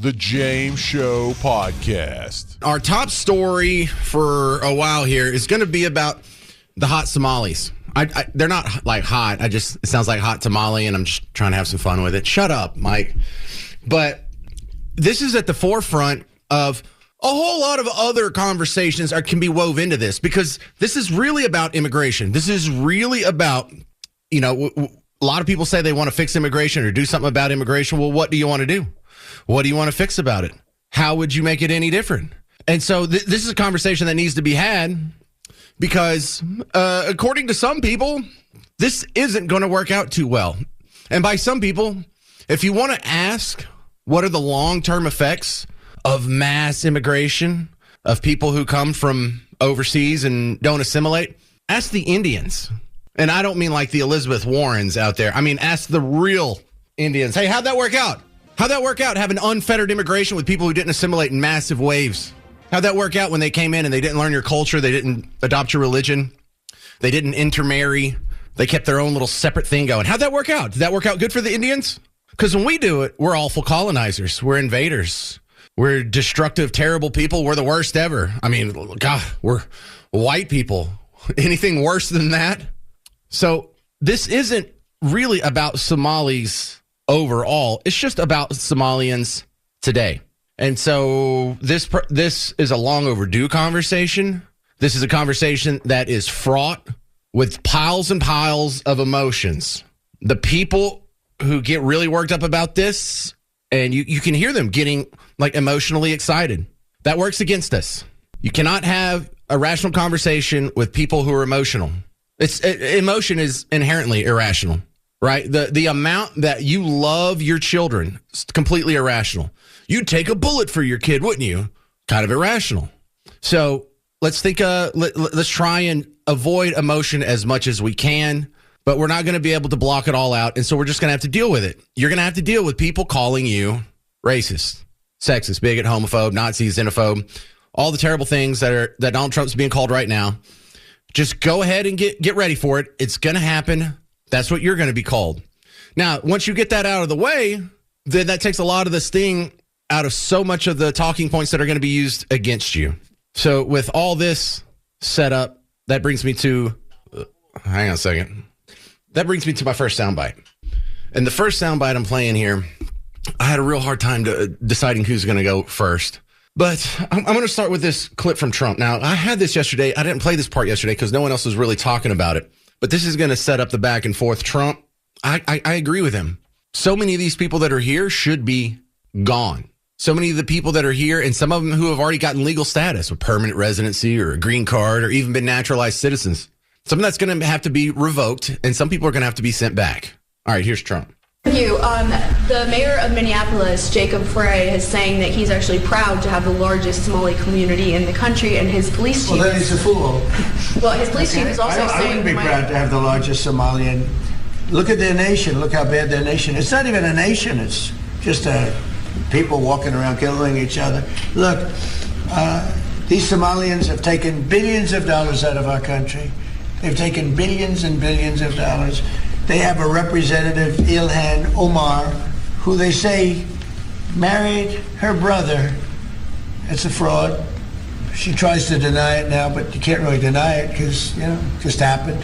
The James Show Podcast. Our top story for a while here is going to be about the hot Somalis. They're not like hot. It sounds like hot tamale, and I'm just trying to have some fun with it. Shut up, Mike. But this is at the forefront of a whole lot of other conversations can be wove into this, because this is really about immigration. This is really about, a lot of people say they want to fix immigration or do something about immigration. Well, what do you want to do? What do you want to fix about it? How would you make it any different? And so this is a conversation that needs to be had, because according to some people, this isn't going to work out too well. And by some people, if you want to ask what are the long-term effects of mass immigration, of people who come from overseas and don't assimilate, ask the Indians. And I don't mean like the Elizabeth Warrens out there. I mean, ask the real Indians. Hey, how'd that work out? How'd that work out, having unfettered immigration with people who didn't assimilate in massive waves? How'd that work out when they came in and they didn't learn your culture? They didn't adopt your religion. They didn't intermarry. They kept their own little separate thing going. How'd that work out? Did that work out good for the Indians? Because when we do it, we're awful colonizers. We're invaders. We're destructive, terrible people. We're the worst ever. I mean, God, we're white people. Anything worse than that? So this isn't really about Somalis overall. It's just about Somalians today. And so this is a long overdue conversation. This is a conversation that is fraught with piles and piles of emotions. The people who get really worked up about this, and you can hear them getting like emotionally excited. That works against us. You cannot have a rational conversation with people who are emotional. Emotion is inherently irrational. Right? The amount that you love your children is completely irrational. You'd take a bullet for your kid, wouldn't you? Kind of irrational. So let's think, let's try and avoid emotion as much as we can, but we're not going to be able to block it all out. And so we're just going to have to deal with it. You're going to have to deal with people calling you racist, sexist, bigot, homophobe, Nazi, xenophobe, all the terrible things that Donald Trump's being called right now. Just go ahead and get ready for it. It's going to happen. That's what you're going to be called. Now, once you get that out of the way, then that takes a lot of the sting out of so much of the talking points that are going to be used against you. So with all this set up, that brings me to, hang on a second. That brings me to my first soundbite. And the first soundbite I'm playing here, I had a real hard time deciding who's going to go first. But I'm going to start with this clip from Trump. Now, I had this yesterday. I didn't play this part yesterday because no one else was really talking about it. But this is going to set up the back and forth. Trump, I agree with him. So many of these people that are here should be gone. So many of the people that are here, and some of them who have already gotten legal status, a permanent residency or a green card, or even been naturalized citizens. Some of that's going to have to be revoked, and some people are going to have to be sent back. All right, here's Trump. Thank you. The mayor of Minneapolis, Jacob Frey, is saying that he's actually proud to have the largest Somali community in the country, and his police chief... Well, then he's a fool. Well, his police chief is also saying... I wouldn't be proud to have the largest Somalian. Look at their nation. Look how bad their nation is. It's not even a nation. It's just people walking around killing each other. Look, these Somalians have taken billions of dollars out of our country. They've taken billions and billions of dollars. They have a representative, Ilhan Omar, who they say married her brother. It's a fraud. She tries to deny it now, but you can't really deny it because, it just happened.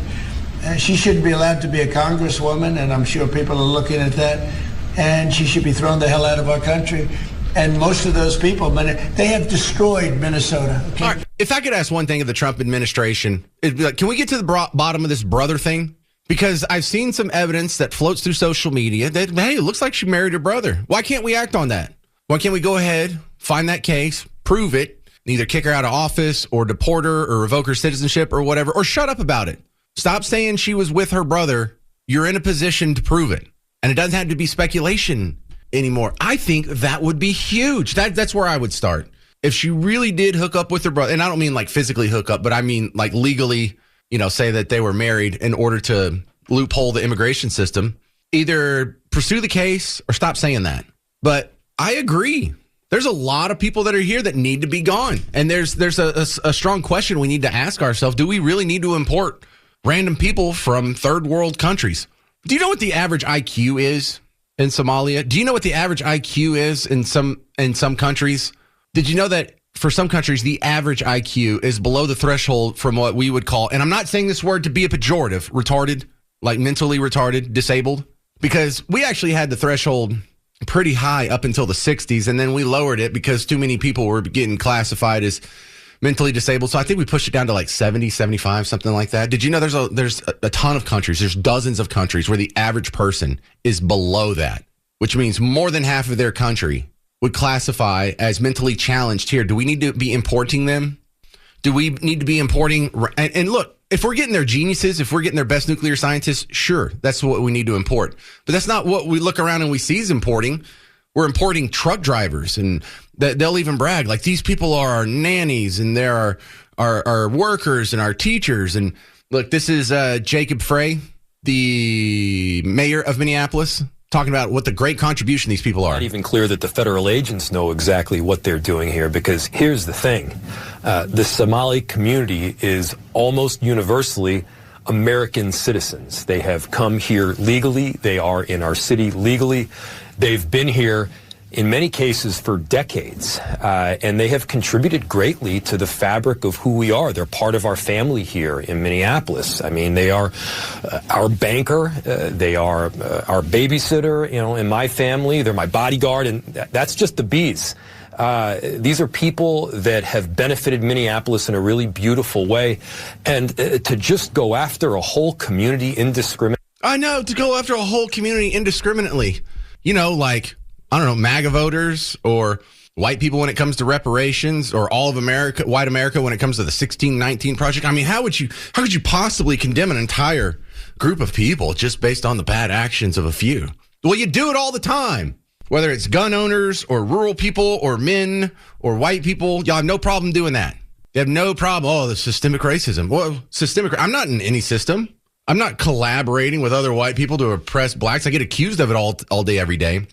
She shouldn't be allowed to be a congresswoman, and I'm sure people are looking at that. And she should be thrown the hell out of our country. And most of those people, they have destroyed Minnesota. Okay? All right. If I could ask one thing of the Trump administration, it'd be like, can we get to the bottom of this brother thing? Because I've seen some evidence that floats through social media that, hey, it looks like she married her brother. Why can't we act on that? Why can't we go ahead, find that case, prove it, and either kick her out of office or deport her or revoke her citizenship or whatever, or shut up about it? Stop saying she was with her brother. You're in a position to prove it. And it doesn't have to be speculation anymore. I think that would be huge. That's where I would start. If she really did hook up with her brother, and I don't mean like physically hook up, but I mean like legally, say that they were married in order to loophole the immigration system, either pursue the case or stop saying that. But I agree. There's a lot of people that are here that need to be gone. And there's a strong question we need to ask ourselves. Do we really need to import random people from third world countries? Do you know what the average IQ is in Somalia. Do you know what the average IQ is in some countries? Did you know that for some countries, the average IQ is below the threshold from what we would call, and I'm not saying this word to be a pejorative, retarded, like mentally retarded, disabled, because we actually had the threshold pretty high up until the 60s, and then we lowered it because too many people were getting classified as mentally disabled. So I think we pushed it down to like 70, 75, something like that. Did you know there's a ton of countries, there's dozens of countries where the average person is below that, which means more than half of their country would classify as mentally challenged here. Do we need to be importing them? Do we need to be importing? And look, if we're getting their geniuses, if we're getting their best nuclear scientists, sure, that's what we need to import. But that's not what we look around and we see is importing. We're importing truck drivers, and they'll even brag like these people are our nannies and they're our workers and our teachers. And look, this is Jacob Frey, the mayor of Minneapolis, talking about what the great contribution these people are. Not even clear that the federal agents know exactly what they're doing here, because here's the thing. The Somali community is almost universally American citizens. They have come here legally. They are in our city legally. They've been here in many cases for decades, and they have contributed greatly to the fabric of who we are. They're part of our family here in Minneapolis. I mean, they are our banker. They are our babysitter, in my family. They're my bodyguard, and that's just the bees. These are people that have benefited Minneapolis in a really beautiful way. And to just go after a whole community indiscriminately. I know, to go after a whole community indiscriminately. Like, I don't know, MAGA voters or white people when it comes to reparations, or all of America, white America when it comes to the 1619 Project. I mean, how could you possibly condemn an entire group of people just based on the bad actions of a few? Well, you do it all the time. Whether it's gun owners or rural people or men or white people, y'all have no problem doing that. You have no problem. Oh, the systemic racism. Well, I'm not in any system. I'm not collaborating with other white people to oppress blacks. I get accused of it all day, every day.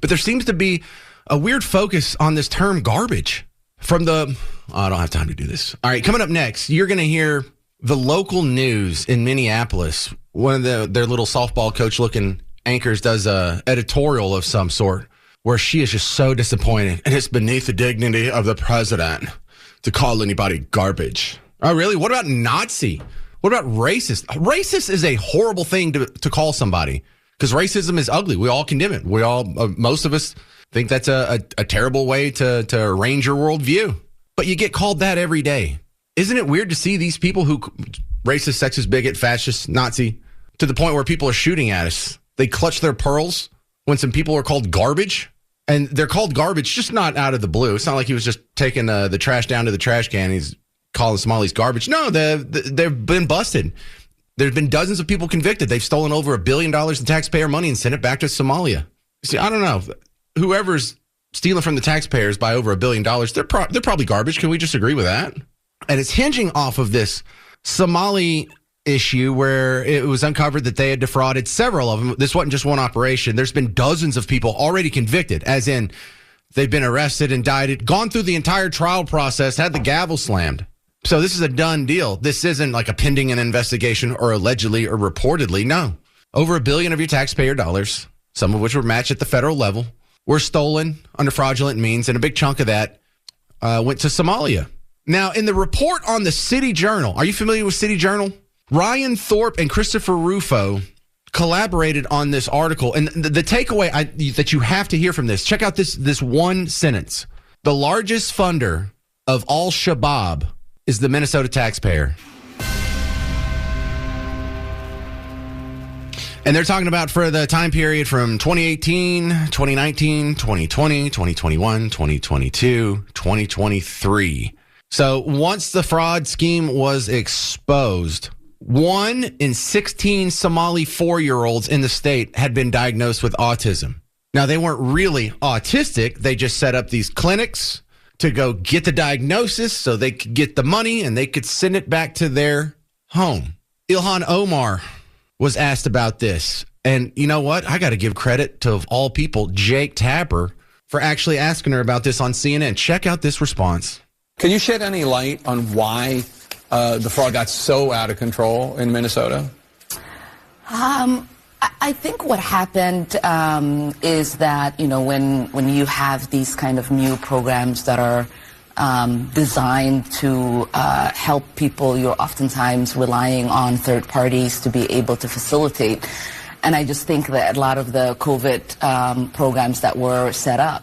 But there seems to be a weird focus on this term garbage from I don't have time to do this. All right, coming up next, you're going to hear the local news in Minneapolis. One of their little softball coach looking anchors does a editorial of some sort where she is just so disappointed, and it's beneath the dignity of the president to call anybody garbage. Oh, really? What about Nazi? What about racist? Racist is a horrible thing to call somebody, because racism is ugly. We all condemn it. We all, most of us think that's a terrible way to arrange your worldview. But you get called that every day. Isn't it weird to see these people who racist, sexist, bigot, fascist, Nazi, to the point where people are shooting at us? They clutch their pearls when some people are called garbage. And they're called garbage just not out of the blue. It's not like he was just taking the trash down to the trash can and he's calling Somalis garbage. No, they've been busted. There's been dozens of people convicted. They've stolen over $1 billion in taxpayer money and sent it back to Somalia. See, I don't know. Whoever's stealing from the taxpayers by over $1 billion, they're probably garbage. Can we just agree with that? And it's hinging off of this Somali issue where it was uncovered that they had defrauded several of them. This wasn't just one operation. There's been dozens of people already convicted, as in they've been arrested, indicted, gone through the entire trial process, had the gavel slammed. So this is a done deal. This isn't like a pending an investigation or allegedly or reportedly. No. Over $1 billion of your taxpayer dollars, some of which were matched at the federal level, were stolen under fraudulent means, and a big chunk of that went to Somalia. Now, in the report on the City Journal, are you familiar with City Journal? Ryan Thorpe and Christopher Rufo collaborated on this article. And the takeaway that you have to hear from this, check out this one sentence. The largest funder of Al-Shabaab is the Minnesota taxpayer. And they're talking about for the time period from 2018, 2019, 2020, 2021, 2022, 2023. So once the fraud scheme was exposed, 1 in 16 Somali 4-year-olds in the state had been diagnosed with autism. Now, they weren't really autistic. They just set up these clinics to go get the diagnosis so they could get the money and they could send it back to their home. Ilhan Omar was asked about this. And you know what? I got to give credit to, of all people, Jake Tapper for actually asking her about this on CNN. Check out this response. Can you shed any light on why the fraud got so out of control in Minnesota? I think what happened is that, when you have these kind of new programs that are designed to help people, you're oftentimes relying on third parties to be able to facilitate. And I just think that a lot of the COVID programs that were set up,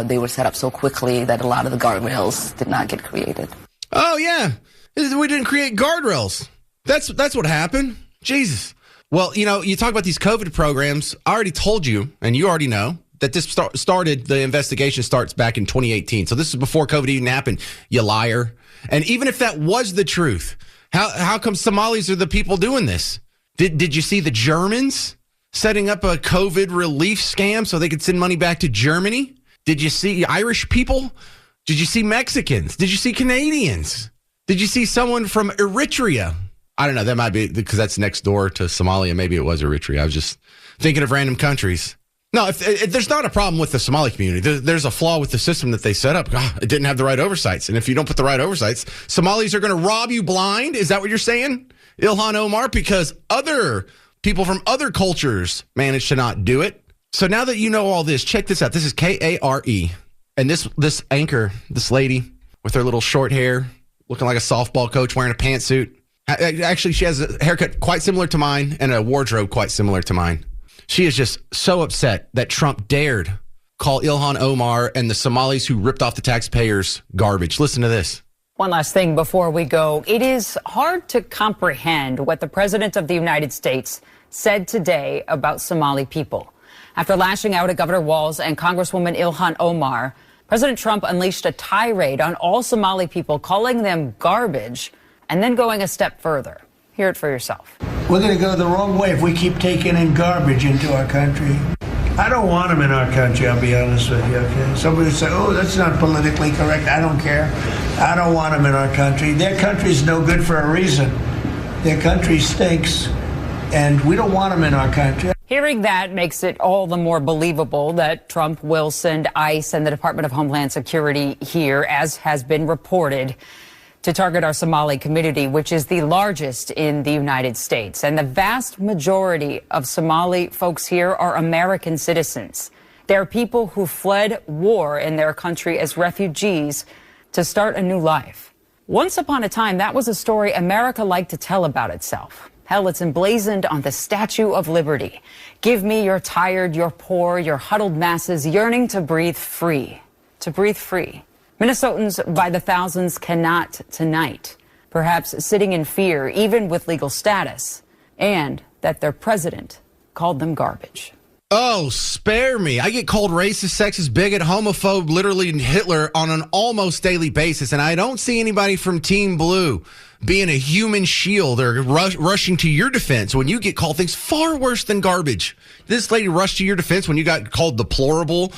they were set up so quickly that a lot of the guardrails did not get created. Oh, yeah. We didn't create guardrails. That's what happened. Jesus. Well, you talk about these COVID programs. I already told you, and you already know, that this started, the investigation starts back in 2018. So this is before COVID even happened, you liar. And even if that was the truth, how come Somalis are the people doing this? Did you see the Germans setting up a COVID relief scam so they could send money back to Germany? Did you see Irish people? Did you see Mexicans? Did you see Canadians? Did you see someone from Eritrea? I don't know. That might be because that's next door to Somalia. Maybe it was Eritrea. I was just thinking of random countries. No, if there's not a problem with the Somali community. There's a flaw with the system that they set up. God, it didn't have the right oversights. And if you don't put the right oversights, Somalis are going to rob you blind. Is that what you're saying, Ilhan Omar? Because other people from other cultures managed to not do it. So now that you know all this, check this out. This is Kare. And this anchor, this lady with her little short hair, looking like a softball coach wearing a pantsuit. Actually, she has a haircut quite similar to mine and a wardrobe quite similar to mine. She is just so upset that Trump dared call Ilhan Omar and the Somalis who ripped off the taxpayers garbage. Listen to this. One last thing before we go. It is hard to comprehend what the President of the United States said today about Somali people. After lashing out at Governor Walz and Congresswoman Ilhan Omar, President Trump unleashed a tirade on all Somali people, calling them garbage, and then going a step further. Hear it for yourself. We're going to go the wrong way if we keep taking in garbage into our country. I don't want them in our country, I'll be honest with you, okay? Somebody will say, oh, that's not politically correct. I don't care. I don't want them in our country. Their country's no good for a reason. Their country stinks, and we don't want them in our country. Hearing that makes it all the more believable that Trump will send ICE and the Department of Homeland Security here, as has been reported, to target our Somali community, which is the largest in the United States. And the vast majority of Somali folks here are American citizens. They're people who fled war in their country as refugees to start a new life. Once upon a time, that was a story America liked to tell about itself. Hell, it's emblazoned on the Statue of Liberty. Give me your tired, your poor, your huddled masses yearning to breathe free. To breathe free. Minnesotans by the thousands cannot tonight, perhaps sitting in fear, even with legal status, and that their president called them garbage. Oh, spare me. I get called racist, sexist, bigot, homophobe, literally Hitler on an almost daily basis, and I don't see anybody from Team Blue being a human shield or rushing to your defense when you get called things far worse than garbage. This lady rushed to your defense when you got called deplorable.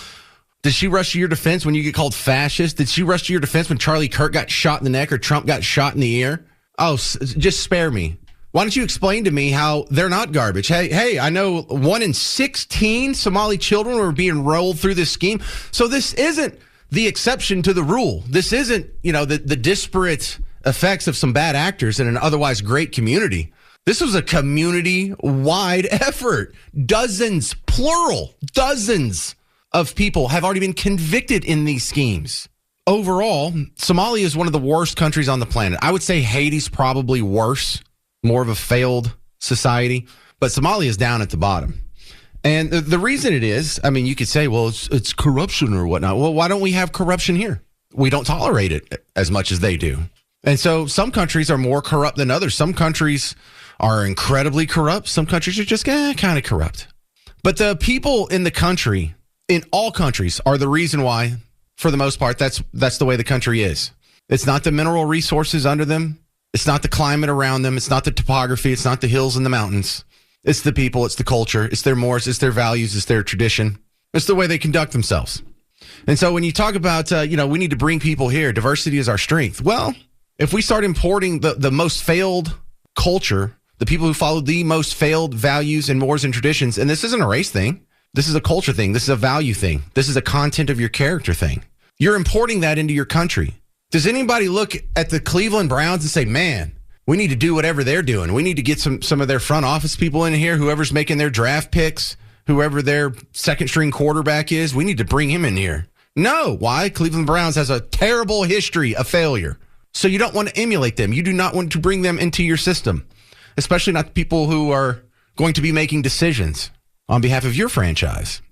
Did she rush to your defense when you get called fascist? Did she rush to your defense when Charlie Kirk got shot in the neck or Trump got shot in the ear? Oh, just spare me. Why don't you explain to me how they're not garbage? Hey, I know 1 in 16 Somali children were being rolled through this scheme. So this isn't the exception to the rule. This isn't, the disparate effects of some bad actors in an otherwise great community. This was a community-wide effort. Dozens, plural, dozens of people have already been convicted in these schemes. Overall, Somalia is one of the worst countries on the planet. I would say Haiti's probably worse, more of a failed society, but Somalia is down at the bottom. And the reason it is, you could say, well, it's corruption or whatnot. Well, why don't we have corruption here? We don't tolerate it as much as they do. And so some countries are more corrupt than others. Some countries are incredibly corrupt. Some countries are just kind of corrupt. But the people in the country, in all countries, are the reason why, for the most part, that's the way the country is. It's not the mineral resources under them. It's not the climate around them. It's not the topography. It's not the hills and the mountains. It's the people. It's the culture. It's their mores. It's their values. It's their tradition. It's the way they conduct themselves. And so when you talk about, we need to bring people here, diversity is our strength. Well, if we start importing the most failed culture, the people who follow the most failed values and mores and traditions, and this isn't a race thing. This is a culture thing. This is a value thing. This is a content of your character thing. You're importing that into your country. Does anybody look at the Cleveland Browns and say, man, We need to do whatever they're doing. We need to get some of their front office people in here, whoever's making their draft picks, whoever their second string quarterback is. We need to bring him in here. No. Why? Cleveland Browns has a terrible history of failure. So you don't want to emulate them. You do not want to bring them into your system, especially not the people who are going to be making decisions on behalf of your franchise.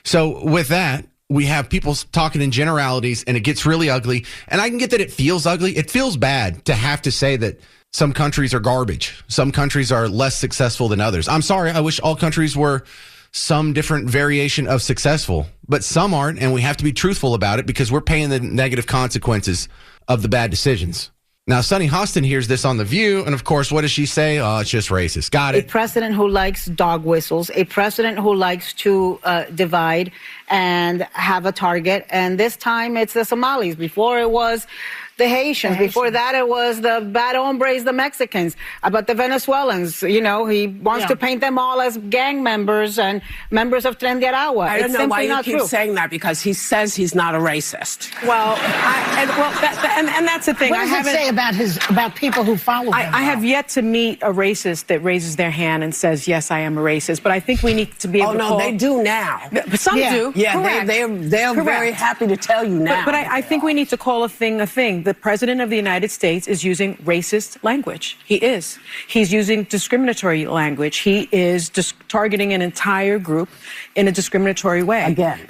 So with that, we have people talking in generalities, and it gets really ugly. And I can get that it feels ugly. It feels bad to have to say that some countries are garbage. Some countries are less successful than others. I'm sorry. I wish all countries were some different variation of successful, but some aren't, and we have to be truthful about it because we're paying the negative consequences of the bad decisions. Now, Sunny Hostin hears this on The View, and of course, what does she say? Oh, it's just racist. Got it. A president who likes dog whistles, a president who likes to divide and have a target, and this time it's the Somalis. Before it was the Haitians. Before that, it was the bad hombres, the Mexicans. But the Venezuelans, you know, he wants to paint them all as gang members and members of Tren de Aragua. I don't know why you keep saying that, because he says he's not a racist. Well, and that's the thing. What does it say about people who follow him? I have yet to meet a racist that raises their hand and says, yes, I am a racist. But I think we need to be able to call... they do now. But some do. Yeah, they're very happy to tell you now. But I think we need to call a thing a thing. The President of the United States is using racist language. He is. He's using discriminatory language. He is targeting an entire group in a discriminatory way. Again,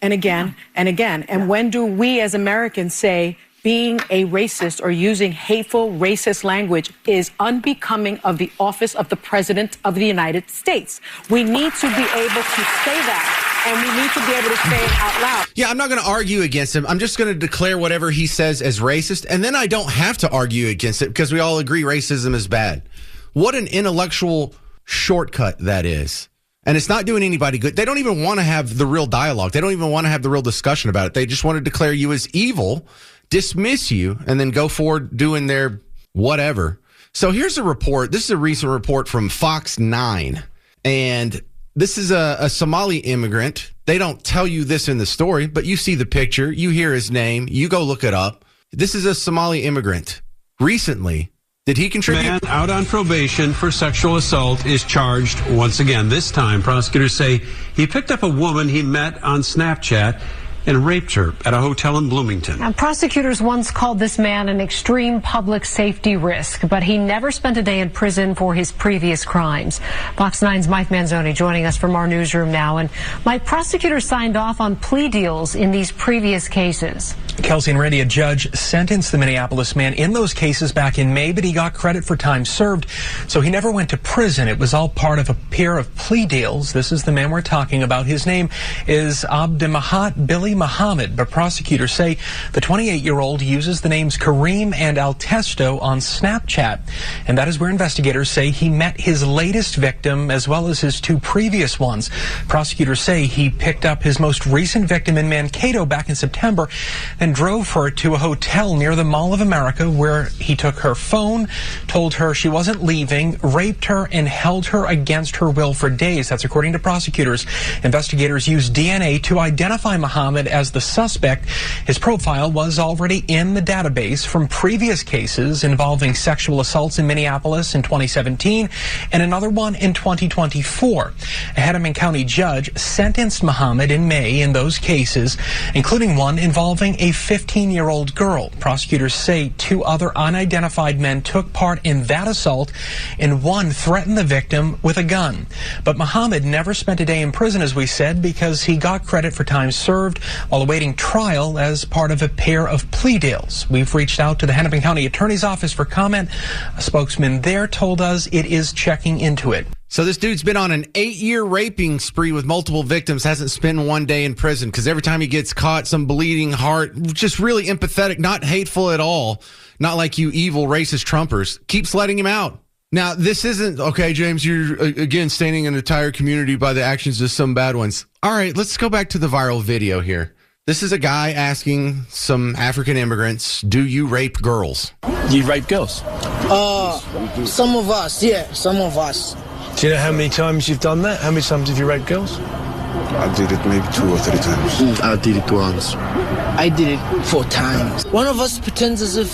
and again, and again. And when do we as Americans say being a racist or using hateful racist language is unbecoming of the office of the President of the United States? We need to be able to say that. And we need to be able to say it out loud. Yeah, I'm not going to argue against him. I'm just going to declare whatever he says as racist, and then I don't have to argue against it because we all agree racism is bad. What an intellectual shortcut that is. And it's not doing anybody good. They don't even want to have the real dialogue. They don't even want to have the real discussion about it. They just want to declare you as evil, dismiss you, and then go forward doing their whatever. So here's a report. This is a recent report from Fox 9, and this is a Somali immigrant. They don't tell you this in the story, but you see the picture. You hear his name. You go look it up. This is a Somali immigrant. Recently, did he contribute? Man out on probation for sexual assault is charged once again. This time, prosecutors say he picked up a woman he met on Snapchat and raped her at a hotel in Bloomington. Now, prosecutors once called this man an extreme public safety risk, but he never spent a day in prison for his previous crimes. Fox 9's Mike Manzoni joining us from our newsroom now. And Mike, prosecutors signed off on plea deals in these previous cases. Kelsey and Randy, a judge sentenced the Minneapolis man in those cases back in May, but he got credit for time served, so he never went to prison. It was all part of a pair of plea deals. This is the man we're talking about. His name is Abdimahat Billy Muhammad, but prosecutors say the 28-year-old uses the names Kareem and Altesto on Snapchat, and that is where investigators say he met his latest victim as well as his two previous ones. Prosecutors say he picked up his most recent victim in Mankato back in September and drove her to a hotel near the Mall of America where he took her phone, told her she wasn't leaving, raped her, and held her against her will for days. That's according to prosecutors. Investigators used DNA to identify Muhammad as the suspect. His profile was already in the database from previous cases involving sexual assaults in Minneapolis in 2017 and another one in 2024. A Hennepin County judge sentenced Muhammad in May in those cases, including one involving a 15-year-old girl. Prosecutors say two other unidentified men took part in that assault, and one threatened the victim with a gun. But Muhammad never spent a day in prison, as we said, because he got credit for time served while awaiting trial as part of a pair of plea deals. We've reached out to the Hennepin County Attorney's Office for comment. A spokesman there told us it is checking into it. So this dude's been on an 8-year raping spree with multiple victims, hasn't spent one day in prison because every time he gets caught, some bleeding heart, just really empathetic, not hateful at all, not like you evil racist Trumpers, keeps letting him out. Now, this isn't, okay, James, you're, again, staining an entire community by the actions of some bad ones. All right, let's go back to the viral video here. This is a guy asking some African immigrants, do you rape girls? You rape girls? Some of us, yeah, some of us. Do you know how many times you've done that? How many times have you raped girls? I did it maybe 2 or 3 times. I did it once. I did it 4 times. One of us pretends as if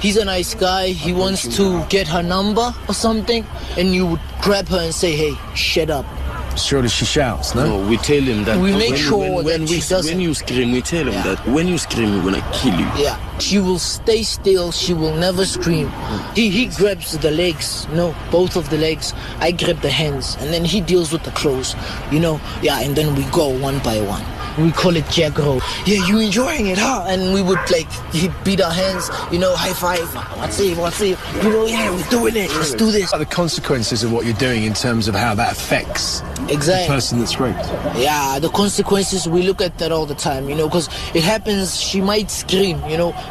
he's a nice guy. He wants to get her number or something, and you would grab her and say, "Hey, shut up." Surely she shouts, no? No, we tell him that. We make sure that she doesn't. When you scream, we tell him that when you scream, we're gonna kill you. Yeah, she will stay still. She will never scream. He grabs the legs, both of the legs. I grab the hands, and then he deals with the clothes, Yeah, and then we go one by one. We call it Jagro. Yeah, you enjoying it, huh? And we would he'd beat our hands, high five. What's it? Yeah, we're doing it. Let's do this. The consequences of what you're doing in terms of how that affects exactly the person that's raped. Yeah, the consequences, we look at that all the time, because it happens. She might scream,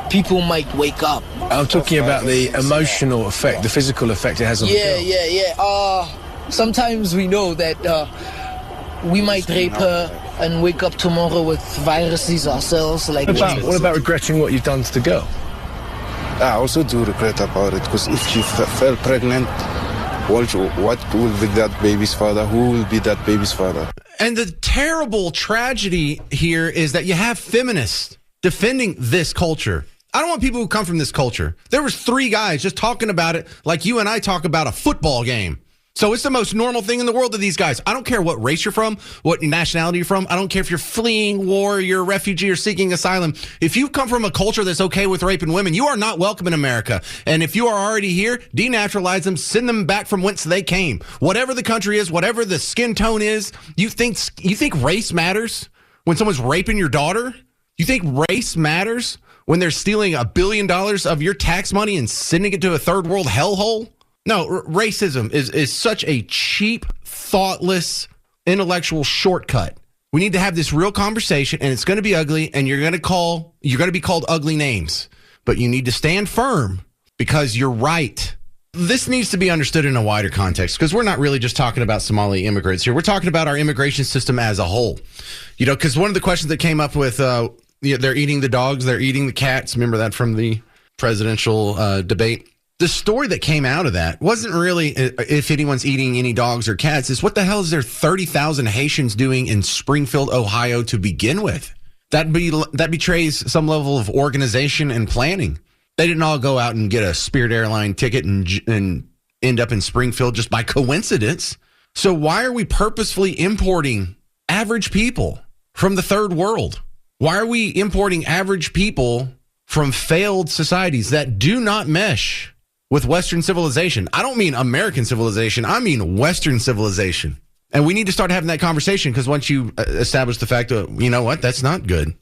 people might wake up. I'm talking about the emotional effect, the physical effect it has on the girl. Yeah. Sometimes we know that we might rape her and wake up tomorrow with viruses ourselves. What about regretting what you've done to the girl? I also do regret about it, because if she fell pregnant, what will be that baby's father? Who will be that baby's father? And the terrible tragedy here is that you have feminists defending this culture. I don't want people who come from this culture. There was 3 guys just talking about it like you and I talk about a football game. So it's the most normal thing in the world to these guys. I don't care what race you're from, what nationality you're from. I don't care if you're fleeing war, you're a refugee, or seeking asylum. If you come from a culture that's okay with raping women, you are not welcome in America. And if you are already here, denaturalize them, send them back from whence they came. Whatever the country is, whatever the skin tone is, you think race matters when someone's raping your daughter? You think race matters when they're stealing $1 billion of your tax money and sending it to a third world hellhole? No, racism is such a cheap, thoughtless, intellectual shortcut. We need to have this real conversation, and it's going to be ugly, and you're going to be called ugly names. But you need to stand firm because you're right. This needs to be understood in a wider context, because we're not really just talking about Somali immigrants here. We're talking about our immigration system as a whole. Because one of the questions that came up with they're eating the dogs, they're eating the cats. Remember that from the presidential debate? The story that came out of that wasn't really if anyone's eating any dogs or cats. It's what the hell is there 30,000 Haitians doing in Springfield, Ohio to begin with? That betrays some level of organization and planning. They didn't all go out and get a Spirit Airline ticket and end up in Springfield just by coincidence. So why are we purposefully importing average people from the third world? Why are we importing average people from failed societies that do not mesh with Western civilization? I don't mean American civilization. I mean Western civilization. And we need to start having that conversation, because once you establish the fact that, you know what, that's not good.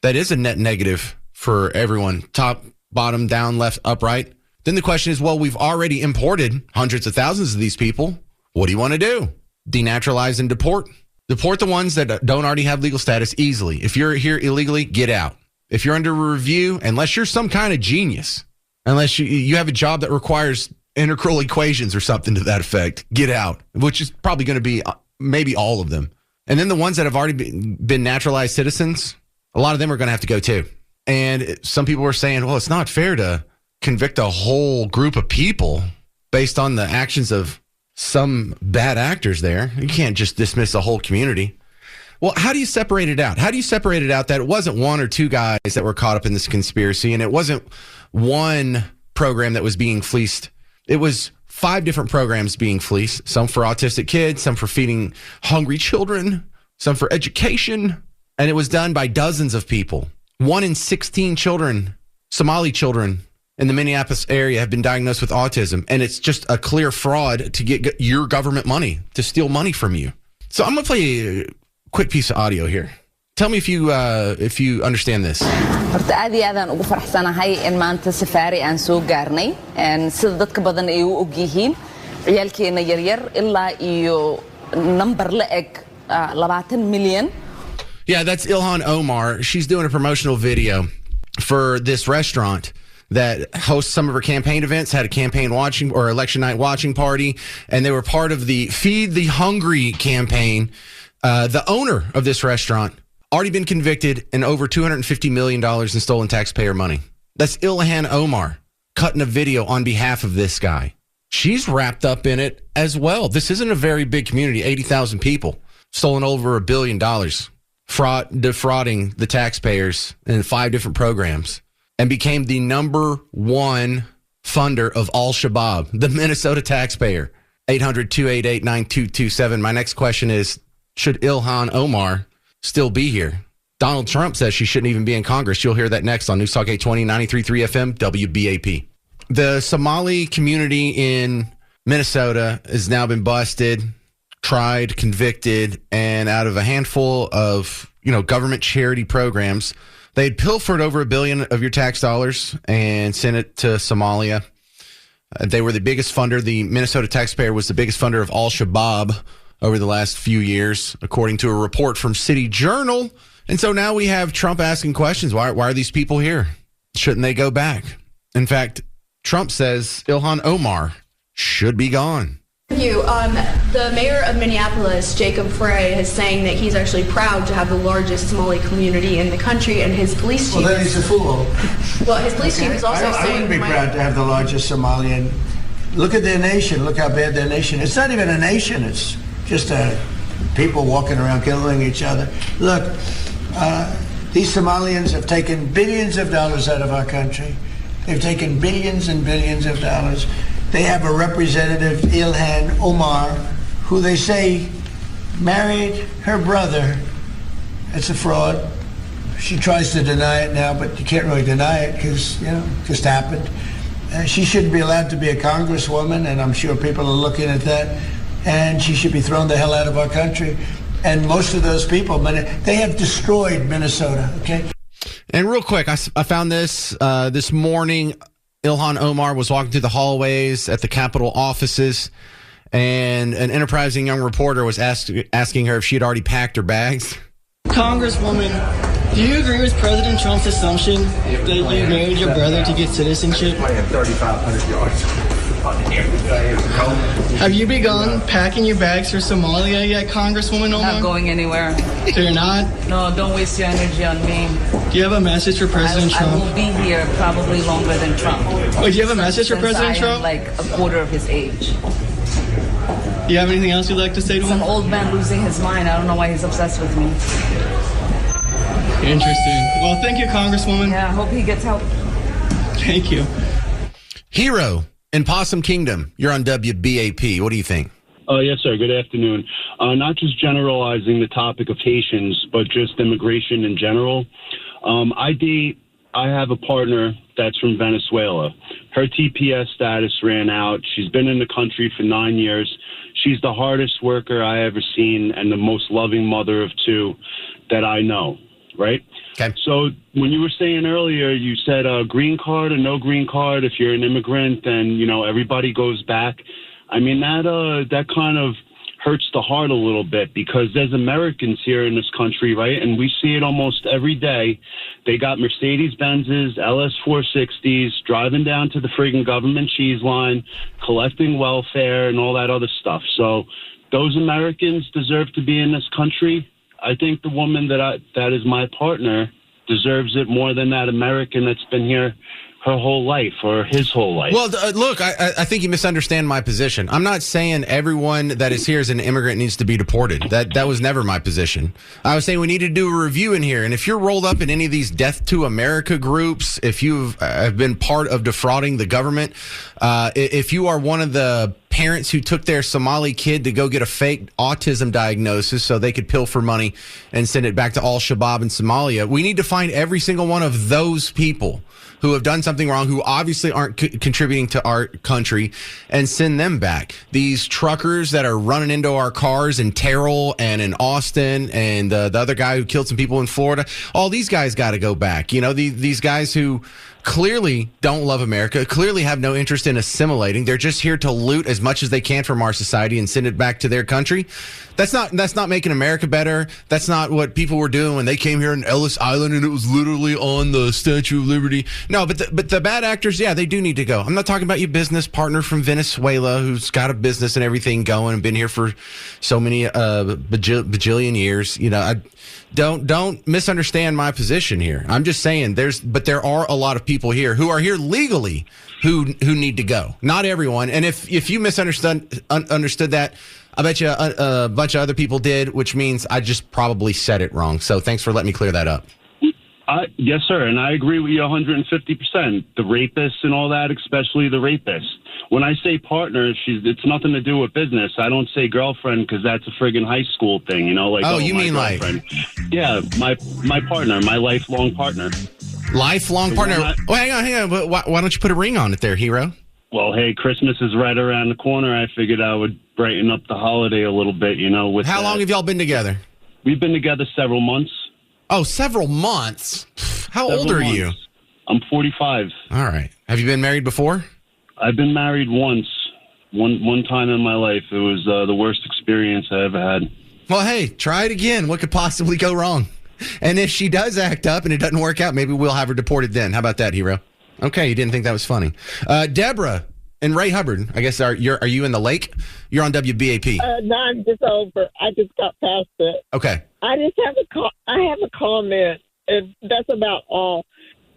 That is a net negative for everyone, top, bottom, down, left, up, right. Then the question is, well, we've already imported hundreds of thousands of these people. What do you want to do? Denaturalize and deport? Deport the ones that don't already have legal status easily. If you're here illegally, get out. If you're under review, unless you're some kind of genius, unless you have a job that requires integral equations or something to that effect, get out, which is probably going to be maybe all of them. And then the ones that have already been naturalized citizens, a lot of them are going to have to go too. And some people are saying, well, it's not fair to convict a whole group of people based on the actions of some bad actors there. You can't just dismiss a whole community. Well, how do you separate it out? How do you separate it out that it wasn't 1 or 2 guys that were caught up in this conspiracy, and it wasn't one program that was being fleeced? It was 5 different programs being fleeced, some for autistic kids, some for feeding hungry children, some for education, and it was done by dozens of people. 1 in 16 children, Somali children in the Minneapolis area, have been diagnosed with autism, and it's just a clear fraud to get your government money, to steal money from you. So I'm going to play a quick piece of audio here. Tell me if you understand this. horta aad iyo aadaan ugu faraxsanahay in maanta safaari aan soo gaarnay sida dadka badan ay u og yihiin ciyaalkeena yaryar ilaa iyo number la eg 20 million. Yeah, that's Ilhan Omar. She's doing a promotional video for this restaurant that hosts some of her campaign events, had a campaign watching or election night watching party, and they were part of the Feed the Hungry campaign. The owner of this restaurant already been convicted in over $250 million in stolen taxpayer money. That's Ilhan Omar cutting a video on behalf of this guy. She's wrapped up in it as well. This isn't a very big community, 80,000 people, stolen over $1 billion defrauding the taxpayers in 5 different programs, and became the #1 funder of Al-Shabaab, the Minnesota taxpayer. 800-288-9227. My next question is, should Ilhan Omar still be here? Donald Trump says she shouldn't even be in Congress. You'll hear that next on News Talk 820, 93.3 FM, WBAP. The Somali community in Minnesota has now been busted, tried, convicted, and out of a handful of, government charity programs, they'd pilfered over $1 billion of your tax dollars and sent it to Somalia. They were the biggest funder. The Minnesota taxpayer was the biggest funder of Al-Shabaab over the last few years, according to a report from City Journal. And so now we have Trump asking questions. Why are these people here? Shouldn't they go back? In fact, Trump says Ilhan Omar should be gone. Thank you. The mayor of Minneapolis, Jacob Frey, is saying that he's actually proud to have the largest Somali community in the country, and his police chief. Well, then he's a fool. Well, his police chief is also saying. I wouldn't be proud to have the largest Somalian. Look at their nation. Look how bad their nation. It's not even a nation. It's just people walking around killing each other. Look, these Somalians have taken billions of dollars out of our country. They've taken billions and billions of dollars. They have a representative, Ilhan Omar, who they say married her brother. It's a fraud. She tries to deny it now, but you can't really deny it because, it just happened. She shouldn't be allowed to be a congresswoman, and I'm sure people are looking at that. And she should be thrown the hell out of our country. And most of those people, they have destroyed Minnesota, okay? And real quick, I found this morning. Ilhan Omar was walking through the hallways at the Capitol offices, and an enterprising young reporter was asking her if she had already packed her bags. Congresswoman, do you agree with President Trump's assumption that you married your brother to get citizenship? I have 3,500 yards. Have you begun packing your bags for Somalia yet, Congresswoman Omar? Not going anywhere. So you're not? No, don't waste your energy on me. Do you have a message for President Trump? I will be here probably longer than Trump. Wait, do you have a message for President Trump? I am like a quarter of his age. Do you have anything else you'd like to say to him? Some old man losing his mind. I don't know why he's obsessed with me. Interesting. Well, thank you, Congresswoman. Yeah, I hope he gets help. Thank you. Hero in Possum Kingdom, you're on WBAP. What do you think? Yes, sir. Good afternoon. Not just generalizing the topic of Haitians, but just immigration in general. I have a partner that's from Venezuela. Her TPS status ran out. She's been in the country for 9 years. She's the hardest worker I ever seen and the most loving mother of 2 that I know, right? Okay. So when you were saying earlier, you said green card or no green card, if you're an immigrant, then, everybody goes back. I mean, that kind of hurts the heart a little bit because there's Americans here in this country, right? And we see it almost every day. They got Mercedes-Benzes, LS460s, driving down to the friggin' government cheese line, collecting welfare and all that other stuff. So those Americans deserve to be in this country. I think the woman that is my partner deserves it more than that American that's been here her whole life or his whole life. Well, look, I think you misunderstand my position. I'm not saying everyone that is here as an immigrant needs to be deported. That was never my position. I was saying we need to do a review in here. And if you're rolled up in any of these Death to America groups, if you have been part of defrauding the government, if you are one of the parents who took their Somali kid to go get a fake autism diagnosis so they could pilfer money and send it back to Al-Shabaab in Somalia, we need to find every single one of those people who have done something wrong, who obviously aren't contributing to our country, and send them back. These truckers that are running into our cars in Terrell and in Austin, and the other guy who killed some people in Florida, all these guys got to go back. These guys who clearly don't love America, clearly have no interest in assimilating. They're just here to loot as much as they can from our society and send it back to their country. That's not making America better. That's not what people were doing when they came here in Ellis Island and it was literally on the Statue of Liberty. No, but the bad actors, yeah, they do need to go. I'm not talking about your business partner from Venezuela who's got a business and everything going and been here for so many bajillion years. Don't misunderstand my position here. I'm just saying there are a lot of people here who are here legally who need to go. Not everyone. And if you understood that, I bet you a bunch of other people did, which means I just probably said it wrong. So thanks for letting me clear that up. Yes, sir, and I agree with you 150%. The rapists and all that, especially the rapist. When I say partner, it's nothing to do with business. I don't say girlfriend because that's a friggin' high school thing, you know? Like, you mean girlfriend. Yeah, my partner, my lifelong partner. Lifelong partner? Hang on. Why don't you put a ring on it there, hero? Well, hey, Christmas is right around the corner. I figured I would brighten up the holiday a little bit, you know? How long have y'all been together? We've been together several months. Oh, several months? How old are you? I'm 45. All right. Have you been married before? I've been married once. One time in my life. It was the worst experience I ever had. Well, hey, try it again. What could possibly go wrong? And if she does act up and it doesn't work out, maybe we'll have her deported then. How about that, hero? Okay, you didn't think that was funny. Deborah and Ray Hubbard, I guess, are you in the lake? You're on WBAP. No, I'm just over. I just got past it. Okay. I just have a comment, and that's about all.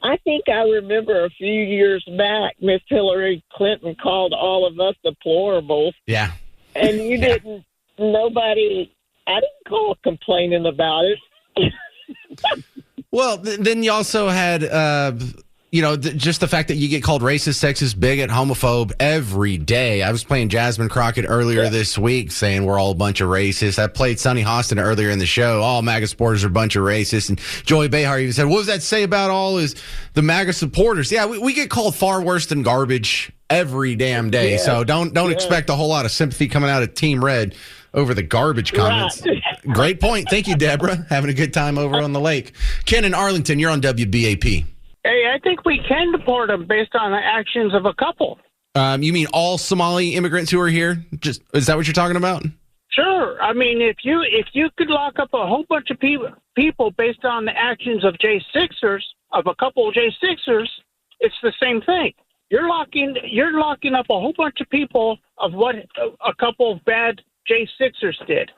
I think I remember a few years back, Miss Hillary Clinton called all of us deplorables. Yeah. And you didn't, I didn't call complaining about it. Well, then you also had, just the fact that you get called racist, sexist, bigot, homophobe every day. I was playing Jasmine Crockett earlier this week saying we're all a bunch of racists. I played Sonny Hostin earlier in the show. All MAGA supporters are a bunch of racists. And Joey Behar even said, what does that say about all the MAGA supporters? Yeah, we get called far worse than garbage every damn day. Yeah. So don't expect a whole lot of sympathy coming out of Team Red over the garbage comments. Right. Great point. Thank you, Deborah. Having a good time over on the lake. Ken in Arlington, you're on WBAP. Hey, I think we can deport them based on the actions of a couple. You mean all Somali immigrants who are here? Is that what you're talking about? Sure. I mean, if you could lock up a whole bunch of people based on the actions of a couple of J6ers, it's the same thing. You're locking up a whole bunch of people of what a couple of bad J6ers did.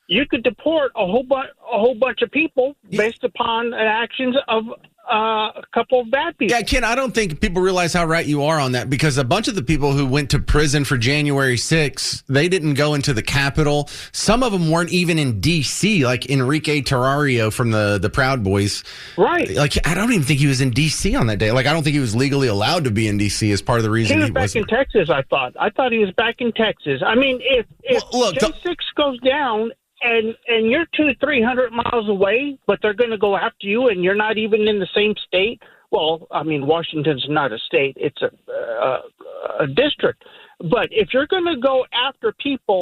You could deport a whole bunch of people based upon the actions of a couple of bad people. Yeah, Ken, I don't think people realize how right you are on that, because a bunch of the people who went to prison for January 6th, they didn't go into the Capitol. Some of them weren't even in D.C., like Enrique Terrario from the Proud Boys. Right. Like, I don't even think he was in D.C. on that day. Like, I don't think he was legally allowed to be in D.C. as part of the reason he was back in Texas, I thought. I thought he was back in Texas. I mean, if J6 goes down and you're 200-300 miles away, but they're going to go after you, and you're not even in the same state. Well, I mean, Washington's not a state; it's a district. But if you're going to go after people,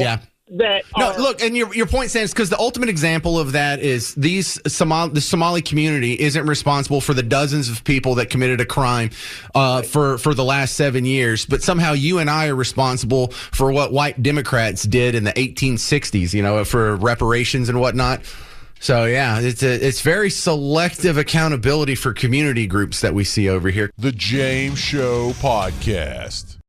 look, and your point stands, because the ultimate example of that is the Somali community isn't responsible for the dozens of people that committed a crime for the last 7 years, but somehow you and I are responsible for what white Democrats did in the 1860s, for reparations and whatnot. So yeah, it's very selective accountability for community groups that we see over here. The James Show Podcast.